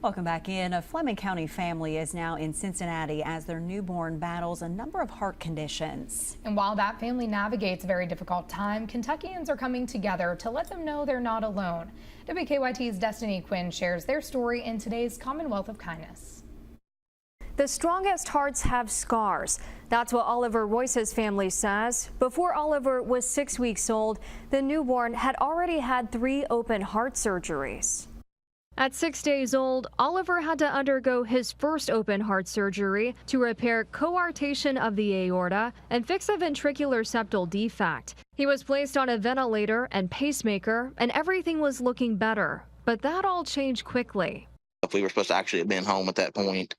Welcome back in. A Fleming County family is now in Cincinnati as their newborn battles a number of heart conditions. And while that family navigates a very difficult time, Kentuckians are coming together to let them know they're not alone. WKYT's Destiny Quinn shares their story in today's Commonwealth of Kindness. The strongest hearts have scars. That's what Oliver Royce's family says. Before Oliver was 6 weeks old, the newborn had already had 3 open heart surgeries. At 6 days old, Oliver had to undergo his first open heart surgery to repair coarctation of the aorta and fix a ventricular septal defect. He was placed on a ventilator and pacemaker, and everything was looking better. But that all changed quickly. If we were supposed to actually have been home at that point,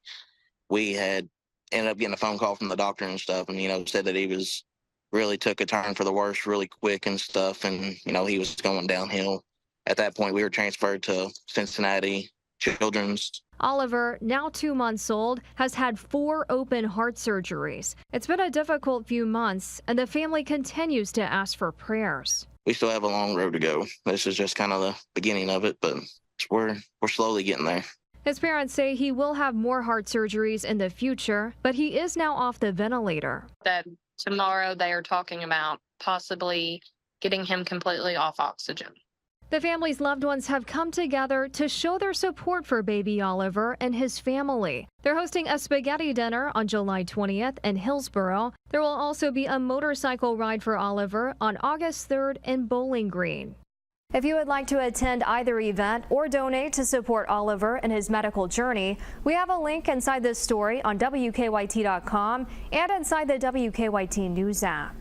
we had ended up getting a phone call from the doctor and stuff, and, said that he was really took a turn for the worse really quick and stuff, and, he was going downhill. At that point, we were transferred to Cincinnati Children's. Oliver, now 2 months old, has had 4 open heart surgeries. It's been a difficult few months, and the family continues to ask for prayers. We still have a long road to go. This is just kind of the beginning of it, but we're slowly getting there. His parents say he will have more heart surgeries in the future, but he is now off the ventilator. That tomorrow they are talking about possibly getting him completely off oxygen. The family's loved ones have come together to show their support for baby Oliver and his family. They're hosting a spaghetti dinner on July 20th in Hillsboro. There will also be a motorcycle ride for Oliver on August 3rd in Bowling Green. If you would like to attend either event or donate to support Oliver and his medical journey, we have a link inside this story on WKYT.com and inside the WKYT News app.